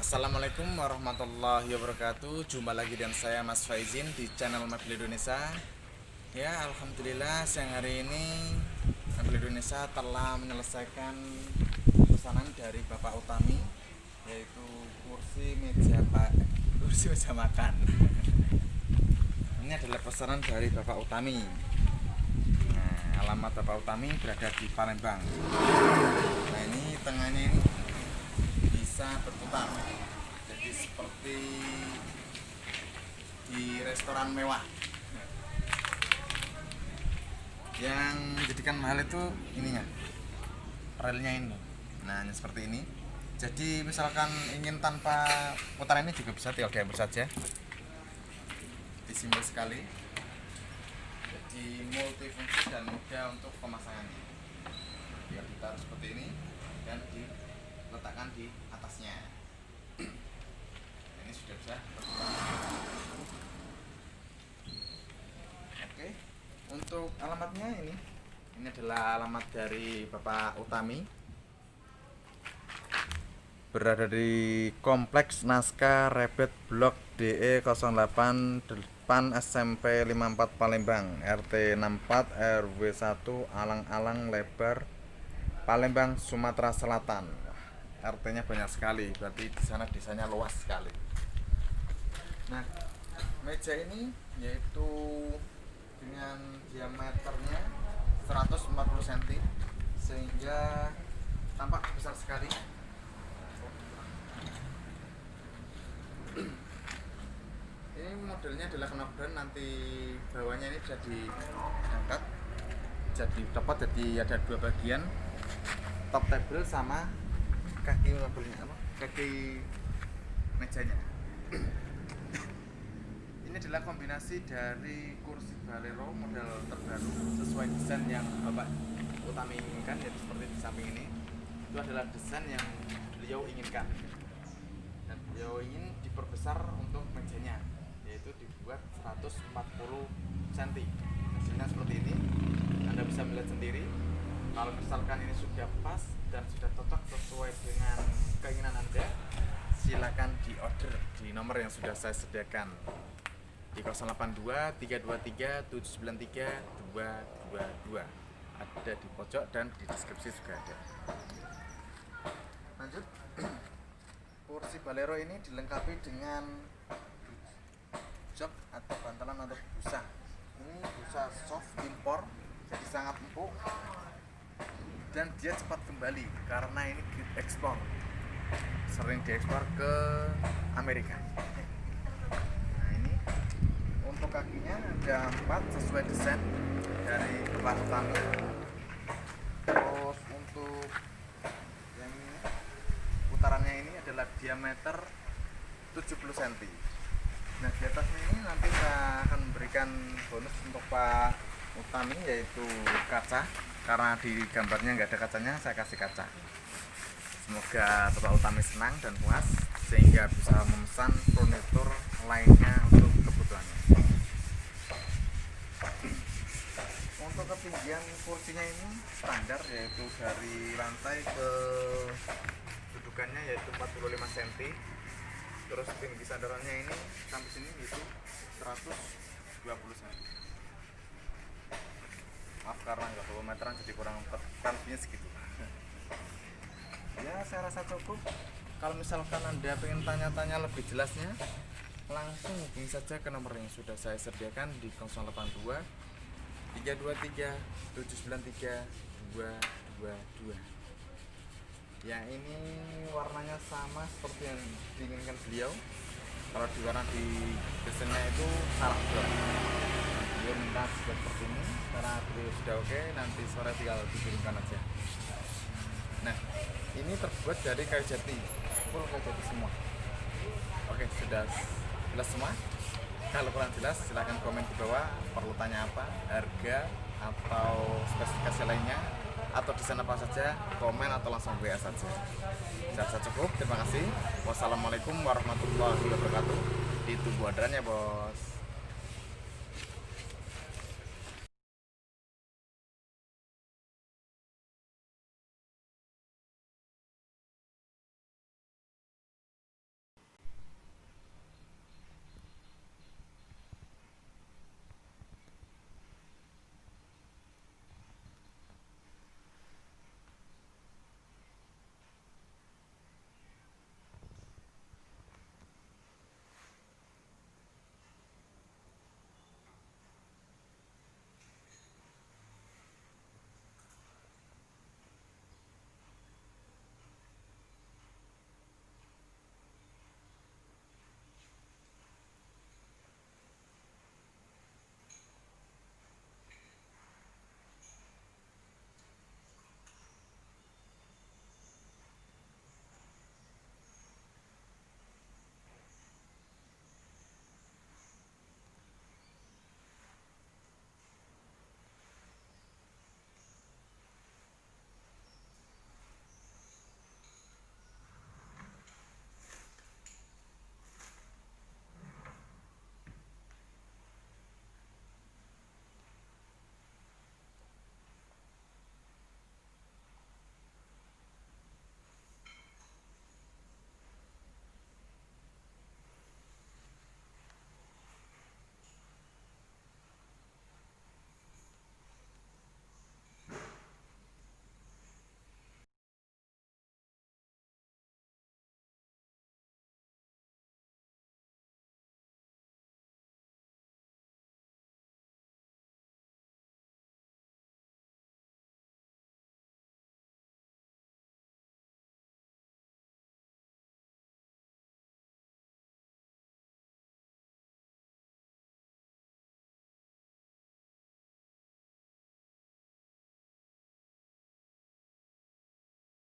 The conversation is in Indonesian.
Assalamualaikum warahmatullahi wabarakatuh. Jumpa lagi dengan saya Mas Faizin di channel Mobil Indonesia. Ya, alhamdulillah siang hari ini Mobil Indonesia telah menyelesaikan pesanan dari Bapak Utami, yaitu kursi meja makan. Ini adalah pesanan dari Bapak Utami. Nah, alamat Bapak Utami berada di Palembang. Nah, ini tengahnya ini bisa berputar, jadi seperti di restoran mewah. Yang menjadikan mahal itu ininya, relnya ini. Nah, ini seperti ini. Jadi misalkan ingin tanpa putaran ini juga bisa, tinggal diambil saja. Simpel sekali, jadi multifungsi dan mudah untuk pemasangannya. Tinggal ditaruh seperti ini dan diletakkan di atasnya. Ini sudah bisa berputar. Oke, untuk alamatnya ini adalah alamat dari Bapak Utami, berada di Kompleks Naskah Rebet Blok DE 088 SMP 54 Palembang, RT 64 RW 1 Alang-alang Lebar, Palembang, Sumatera Selatan. RT-nya banyak sekali, berarti di sana desanya luas sekali. Nah, meja ini yaitu dengan diameternya 140 cm sehingga tampak besar sekali. Ini modelnya adalah knockdown, nanti bawahnya ini bisa diangkat, jadi dapat, jadi ada dua bagian, top table sama kaki mobilnya, kaki mejanya. Ini adalah kombinasi dari kursi Balero model terbaru sesuai desain yang Bapak Utami inginkan, yaitu seperti di samping ini. Itu adalah desain yang beliau inginkan, dan beliau ingin diperbesar untuk mejanya, yaitu dibuat 140 cm. Hasilnya seperti ini. Anda bisa melihat sendiri. Kalau misalkan ini sudah pas dan sudah cocok sesuai dengan keinginan Anda, silakan diorder di nomor yang sudah saya sediakan di 082 323 793 222. Ada di pojok dan di deskripsi juga ada. Lanjut. Kursi Balero ini dilengkapi dengan jok atau bantalan atau busa. Ini busa soft impor, jadi sangat empuk dan dia cepat kembali karena ini grade ekspor, sering diekspor ke Amerika. Nah, ini untuk kakinya ada 4 sesuai desain dari Bapak Utami. Terus untuk yang ini, putarannya ini adalah diameter 70 cm. Nah, di atasnya ini nanti saya akan memberikan bonus untuk Pak Utami, yaitu kaca, karena di gambarnya nggak ada kacanya, saya kasih kaca. Semoga Bapak Utami senang dan puas sehingga bisa memesan furnitur lainnya untuk kebutuhannya. Untuk ketinggian kursinya ini standar, yaitu dari lantai ke dudukannya yaitu 45 cm. Terus tinggi sandarannya ini sampai sini yaitu 120 cm. Maaf karena nggak bawa meteran, jadi kurang tingginya segitu. Ya, saya rasa cukup. Kalau misalkan Anda pengen tanya-tanya lebih jelasnya, langsung hubungi saja ke nomor yang sudah saya sediakan di 082 323 793 222. Yang ini warnanya sama seperti yang diinginkan beliau. Kalau di warna di desainnya itu salah blok. Beliau minta seperti ini, karena beliau sudah oke, nanti sore tinggal dikirimkan aja. Nah, ini terbuat dari kayu jati, full kayu jati semua. Oke, sudah jelas semua. Kalau kurang jelas silahkan komen di bawah, perlu tanya apa, harga atau spesifikasi lainnya, atau desain apa saja, komen atau langsung WA saja. Saya rasa cukup, terima kasih. Wassalamualaikum warahmatullahi wabarakatuh. Ditunggu orderannya, bos.